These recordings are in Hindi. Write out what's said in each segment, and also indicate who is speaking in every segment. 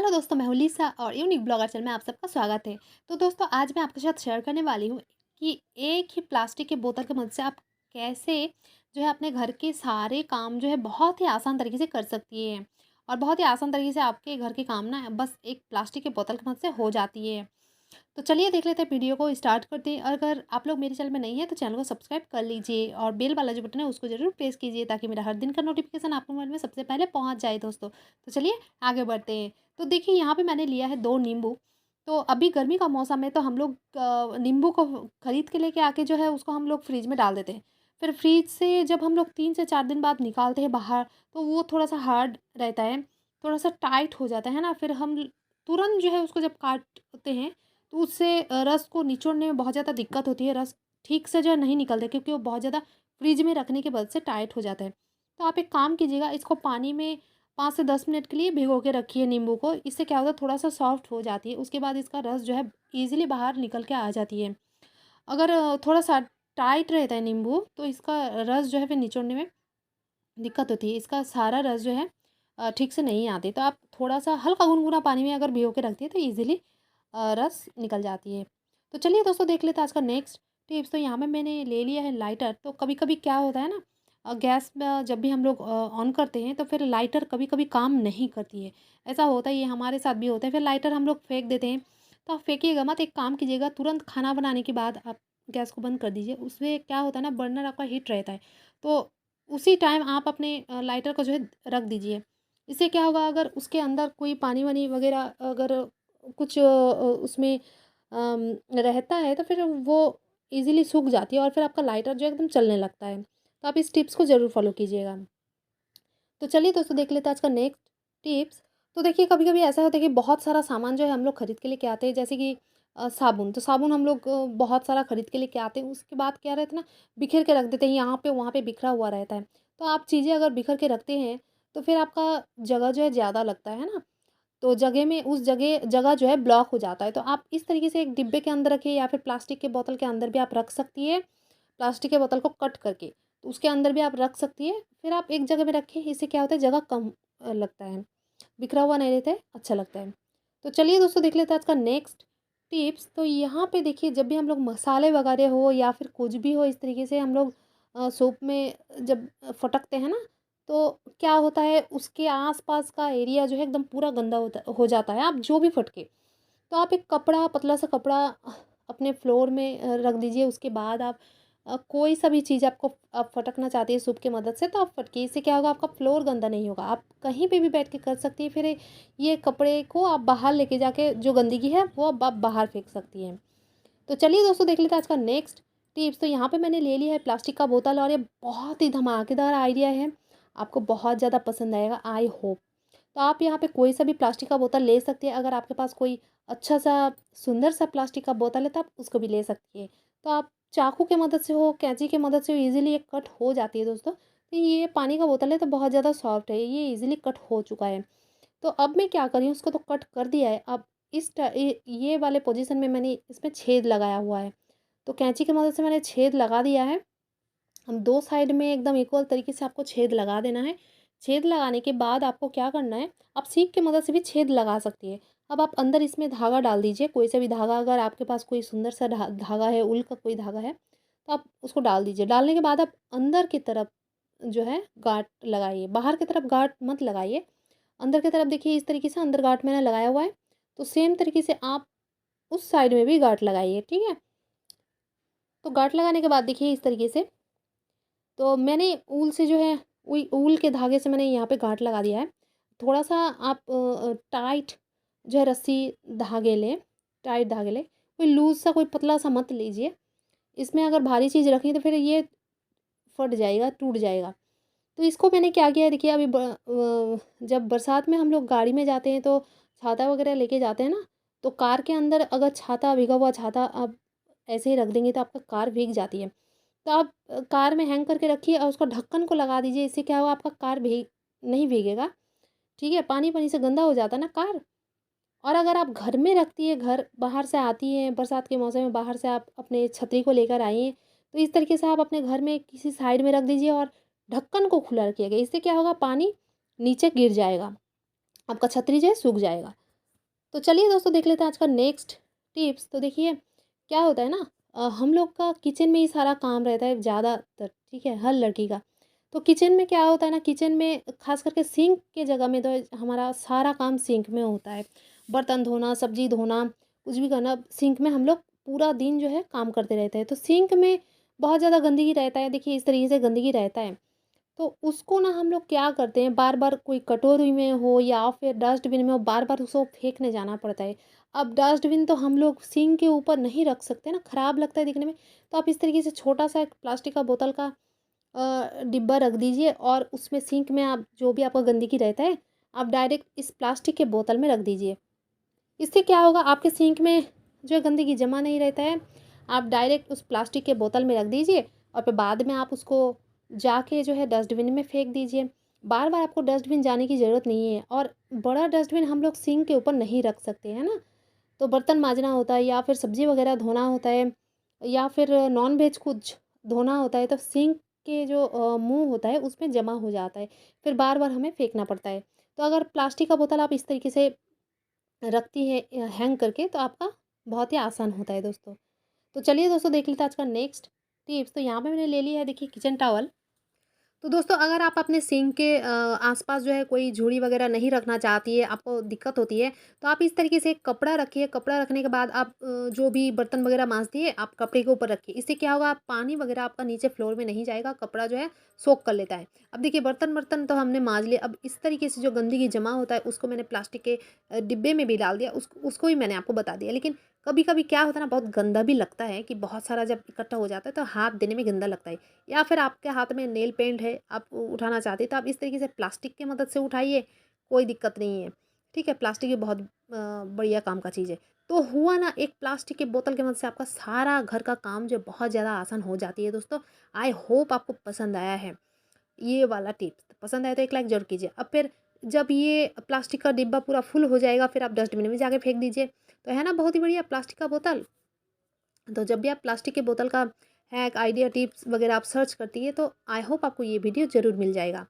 Speaker 1: हेलो दोस्तों, मैं हूँ लीसा और यूनिक ब्लॉगर चैनल में आप सबका स्वागत है। तो दोस्तों, आज मैं आपके साथ शेयर करने वाली हूँ कि एक ही प्लास्टिक की बोतल की मदद से आप कैसे जो है अपने घर के सारे काम जो है बहुत ही आसान तरीके से कर सकती हैं। और बहुत ही आसान तरीके से आपके घर के काम ना बस एक प्लास्टिक की बोतल की मदद से हो जाती है। तो चलिए देख लेते हैं, वीडियो को स्टार्ट करते हैं। अगर आप लोग मेरे चैनल में नहीं है तो चैनल को सब्सक्राइब कर लीजिए और बेल वाला जो बटन है उसको ज़रूर प्रेस कीजिए ताकि मेरा हर दिन का नोटिफिकेशन आपके मोबाइल में सबसे पहले पहुंच जाए दोस्तों। तो चलिए आगे बढ़ते हैं। तो देखिए, यहाँ पे मैंने लिया है 2 नींबू। तो अभी गर्मी का मौसम है तो हम लोग नींबू को खरीद के लेके आके जो है उसको हम लोग फ्रिज में डाल देते हैं। फिर फ्रिज से जब हम लोग 3 से 4 दिन बाद निकालते हैं बाहर, तो वो थोड़ा-सा हार्ड रहता है, थोड़ा-सा टाइट हो जाता है ना? फिर हम तुरंत जो है उसको जब काटते हैं तो उससे रस को निचोड़ने में बहुत ज़्यादा दिक्कत होती है। रस ठीक से जो है नहीं निकलते क्योंकि वो बहुत ज़्यादा फ्रिज में रखने की वजह से टाइट हो जाता है। तो आप एक काम कीजिएगा, इसको पानी में 5 से 10 मिनट के लिए भिगो के रखिए नींबू को। इससे क्या होता है, थोड़ा-सा सॉफ्ट हो जाती है। उसके बाद इसका रस जो है ईज़िली बाहर निकल के आ जाती है। अगर थोड़ा-सा टाइट रहता है नींबू तो इसका रस जो है फिर निचोड़ने में दिक्कत होती है। इसका सारा रस जो है ठीक से नहीं आती। तो आप थोड़ा-सा हल्का गुनगुना पानी में अगर भिगो के रख दिए तो ईज़िली रस निकल जाती है। तो चलिए दोस्तों, देख लेते हैं आज का नेक्स्ट टिप्स। तो यहाँ पे मैंने ले लिया है लाइटर। तो कभी-कभी क्या होता है ना, गैस में जब भी हम लोग ऑन करते हैं तो फिर लाइटर कभी-कभी काम नहीं करती है। ऐसा होता है, ये हमारे साथ भी होता है। फिर लाइटर हम लोग फेंक देते हैं। तो आप फेंकिएगा मत, एक काम कीजिएगा, तुरंत खाना बनाने के बाद आप गैस को बंद कर दीजिए। उसमें क्या होता है ना, बर्नर आपका हीट रहता है। तो उसी टाइम आप अपने लाइटर को जो है रख दीजिए। इससे क्या होगा, अगर उसके अंदर कोई पानी-वानी वग़ैरह अगर कुछ उसमें रहता है तो फिर वो ईज़िली सूख जाती है और फिर आपका लाइटर जो है एकदम चलने लगता है। तो आप इस टिप्स को ज़रूर फ़ॉलो कीजिएगा। तो चलिए दोस्तों, देख लेते हैं आज का नेक्स्ट टिप्स। तो देखिए, कभी-कभी ऐसा होता है कि बहुत सारा सामान जो है हम लोग खरीद के लेके आते हैं, जैसे कि साबुन। तो साबुन हम लोग बहुत सारा खरीद के लेके आते हैं, उसके बाद क्या रहता है ना, बिखेर के रख देते हैं, यहाँ पे वहाँ पे बिखरा हुआ रहता है। तो आप चीज़ें अगर बिखर के रखते हैं तो फिर आपका जगह जो है ज़्यादा लगता है ना? तो जगह में उस जगह जगह जो है ब्लॉक हो जाता है। तो आप इस तरीके से एक डिब्बे के अंदर रखिए या फिर प्लास्टिक के बोतल के अंदर भी आप रख सकती है। प्लास्टिक के बोतल को कट करके, तो उसके अंदर भी आप रख सकती है। फिर आप एक जगह पे रखिए, इससे क्या होता है, जगह कम लगता है, बिखरा हुआ नहीं रहता है, अच्छा लगता है। तो चलिए दोस्तों, देख लेते हैं आज का नेक्स्ट टिप्स। तो यहाँ पे देखिए, जब भी हम लोग मसाले वगैरह हो या फिर कुछ भी हो, इस तरीके से हम लोग सूप में जब फटकते हैं ना, तो क्या होता है, उसके आस-पास का एरिया जो है एकदम पूरा गंदा होता हो जाता है। आप जो भी फटके, तो आप एक कपड़ा, पतला सा कपड़ा अपने फ्लोर में रख दीजिए। उसके बाद आप कोई सा भी चीज़ आपको आप फटकना चाहती है सूप की मदद से, तो आप फटकिए। इससे क्या होगा, आपका फ्लोर गंदा नहीं होगा। आप कहीं पे भी बैठ के कर सकती है। फिर ये कपड़े को आप बाहर लेके जाके जो गंदगी है वो अब आप बाहर फेंक सकती हैं। तो चलिए दोस्तों, देख लेते हैं आज का नेक्स्ट टिप्स। तो यहाँ पे मैंने ले लिया है प्लास्टिक का बोतल और ये बहुत ही धमाकेदार आइडिया है। आपको बहुत ज़्यादा पसंद आएगा, आई होप। तो आप यहाँ पे कोई सा भी प्लास्टिक का बोतल ले सकती हैं। अगर आपके पास कोई अच्छा सा सुंदर सा प्लास्टिक का बोतल है तो आप उसको भी ले सकती हैं। तो आप चाकू की मदद से हो, कैंची की मदद से हो, ईज़िली ये कट हो जाती है दोस्तों। तो ये पानी का बोतल है तो बहुत ज़्यादा सॉफ्ट है, ये ईज़िली कट हो चुका है। तो अब मैं क्या कर रही हूँ, उसको तो कट कर दिया है। अब ये वाले पोजीशन में मैंने इसमें छेद लगाया हुआ है। तो कैंची की मदद से मैंने छेद लगा दिया है। हम 2 साइड में एकदम इक्वल तरीके से आपको छेद लगा देना है। छेद लगाने के बाद आपको क्या करना है, आप सीख की मदद से भी छेद लगा सकती है। अब आप अंदर इसमें धागा डाल दीजिए, कोई सा भी धागा, अगर आपके पास कोई सुंदर सा धागा है, ऊल का कोई धागा है, तो आप उसको डाल दीजिए। डालने के बाद आप अंदर की तरफ जो है गाँठ लगाइए, बाहर की तरफ गाँठ मत लगाइए। अंदर की तरफ देखिए, इस तरीके से अंदर गाँठ मैंने लगाया हुआ है। तो सेम तरीके से आप उस साइड में भी गाँठ लगाइए, ठीक है? तो गाँठ लगाने के बाद देखिए इस तरीके से, तो मैंने ऊल से जो है ऊल के धागे से मैंने यहाँ पे गांठ लगा दिया है। थोड़ा-सा आप टाइट जो है रस्सी धागे लें, टाइट धागे लें। कोई लूज़ सा, कोई पतला सा मत लीजिए। इसमें अगर भारी चीज़ रखें तो फिर ये फट जाएगा, टूट जाएगा। तो इसको मैंने क्या किया है, देखिए अभी जब बरसात में हम लोग गाड़ी में जाते हैं तो छाता वगैरह लेके जाते हैं ना, तो कार के अंदर अगर छाता, भीगा हुआ छाता आप ऐसे ही रख देंगे तो आपका कार भीग जाती है। तो आप कार में हैंग करके रखिए और उसको ढक्कन को लगा दीजिए। इससे क्या होगा, आपका कार भीग नहीं भीगेगा, ठीक है? पानी-पानी से गंदा हो जाता है ना कार। और अगर आप घर में रखती है, घर बाहर से आती हैं, बरसात के मौसम में बाहर से आप अपने छतरी को लेकर आई हैं, तो इस तरीके से आप अपने घर में किसी साइड में रख दीजिए और ढक्कन को खुला रखिएगा। इससे क्या होगा, पानी नीचे गिर जाएगा, आपका छतरी जो है सूख जाएगा। तो चलिए दोस्तों देख लेते हैं आज का नेक्स्ट टिप्स। तो देखिए क्या होता है ना, हम लोग का किचन में ही सारा काम रहता है ज़्यादातर, ठीक है, हर लड़की का। तो किचन में क्या होता है ना, किचन में खास करके सिंक के जगह में तो हमारा सारा काम सिंक में होता है। बर्तन धोना, सब्जी धोना, कुछ भी करना, सिंक में हम लोग पूरा दिन जो है काम करते रहते हैं। तो सिंक में बहुत ज़्यादा गंदगी रहता है, देखिए इस तरीके से गंदगी रहता है। तो उसको ना हम लोग क्या करते हैं, बार-बार कोई कटोरी में हो या फिर डस्टबिन में हो, बार-बार उसको फेंकने जाना पड़ता है। अब डस्टबिन तो हम लोग सिंक के ऊपर नहीं रख सकते ना, खराब लगता है दिखने में। तो आप इस तरीके से छोटा-सा एक प्लास्टिक का बोतल का डिब्बा रख दीजिए और उसमें सिंक में आप जो भी आपका गंदगी रहता है, आप डायरेक्ट इस प्लास्टिक के बोतल में रख दीजिए। इससे क्या होगा, आपके सिंक में जो है गंदगी जमा नहीं रहता है। आप डायरेक्ट उस प्लास्टिक के बोतल में रख दीजिए और फिर बाद में आप उसको जाके जो है डस्टबिन में फेंक दीजिए। बार बार आपको डस्टबिन जाने की ज़रूरत नहीं है। और बड़ा डस्टबिन हम लोग सिंक के ऊपर नहीं रख सकते हैं ना। तो बर्तन माजना होता है या फिर सब्जी वगैरह धोना होता है या फिर नॉन वेज कुछ धोना होता है, तो सिंक के जो मुंह होता है उसमें जमा हो जाता है, फिर बार बार हमें फेंकना पड़ता है। तो अगर प्लास्टिक का बोतल आप इस तरीके से रखती है हैंग करके, तो आपका बहुत ही आसान होता है दोस्तों। तो चलिए दोस्तों देख लेते हैं आज का नेक्स्ट टिप्स। तो यहाँ पे मैंने ले लिया है, देखिए, किचन टॉवल। तो दोस्तों अगर आप अपने सिंक के आसपास जो है कोई झूड़ी वगैरह नहीं रखना चाहती है, आपको दिक्कत होती है, तो आप इस तरीके से एक कपड़ा रखिए। कपड़ा रखने के बाद आप जो भी बर्तन वगैरह मांजती है, आप कपड़े के ऊपर रखिए। इससे क्या होगा, पानी वगैरह आपका नीचे फ्लोर में नहीं जाएगा, कपड़ा जो है सोख कर लेता है। अब देखिए बर्तन बर्तन तो हमने मांज लिए, अब इस तरीके से जो गंदगी जमा होता है उसको मैंने प्लास्टिक के डिब्बे में भी डाल दिया, उसको भी मैंने आपको बता दिया। लेकिन कभी कभी क्या होता है ना, बहुत गंदा भी लगता है कि बहुत सारा जब इकट्ठा हो जाता है तो हाथ देने में गंदा लगता है। या फिर आपके हाथ में नेल पेंट है, आप उठाना चाहते हैं, तो आप इस तरीके से प्लास्टिक की मदद से उठाइए, कोई दिक्कत नहीं है। ठीक है, प्लास्टिक भी बहुत बढ़िया काम का चीज़ है। तो हुआ ना, एक प्लास्टिक की बोतल की मदद से आपका सारा घर का काम जो बहुत ज़्यादा आसान हो जाती है दोस्तों। आई होप आपको पसंद आया है ये वाला टिप्स। पसंद आया तो एक लाइक ज़रूर कीजिए। अब फिर जब ये प्लास्टिक का डिब्बा पूरा फुल हो जाएगा, फिर आप डस्टबिन में जाके फेंक दीजिए। तो है ना बहुत ही बढ़िया प्लास्टिक का बोतल। तो जब भी आप प्लास्टिक के बोतल का हैक, आइडिया, टिप्स वगैरह आप सर्च करती है, तो आई होप आपको ये वीडियो ज़रूर मिल जाएगा।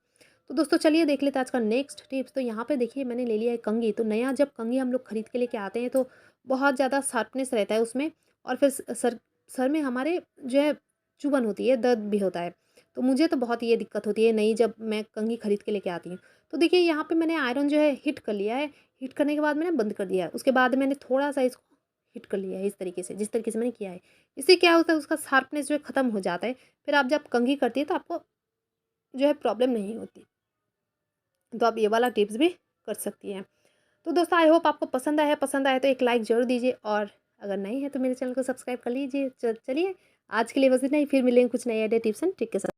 Speaker 1: तो दोस्तों चलिए देख लेते हैं आज का नेक्स्ट टिप्स। तो यहाँ पे देखिए मैंने ले लिया है कंघी। तो नया जब कंघी हम लोग खरीद के लेके आते हैं तो बहुत ज़्यादा शार्पनेस रहता है उसमें, और फिर सर सर में हमारे जो है चुभन होती है, दर्द भी होता है। तो मुझे तो बहुत ये दिक्कत होती है नई जब मैं कंघी खरीद के लेके आती हूँ। तो देखिए यहाँ पे मैंने आयरन जो है हिट कर लिया है। हिट करने के बाद मैंने बंद कर दिया है। उसके बाद मैंने थोड़ा सा इसको हिट कर लिया है इस तरीके से, जिस तरीके से मैंने किया है। इससे क्या होता है, उसका शार्पनेस जो है ख़त्म हो जाता है। फिर आप जब कंघी करती है तो आपको जो है प्रॉब्लम नहीं होती। तो आप ये वाला टिप्स भी कर सकती हैं। तो दोस्तों आई होप आपको पसंद आया तो एक लाइक ज़रूर दीजिए, और अगर नहीं है तो मेरे चैनल को सब्सक्राइब कर लीजिए। चलिए आज के लिए बस इतना ही, फिर मिलेंगे कुछ नए आइडिया, टिप्स एंड ट्रिक के साथ।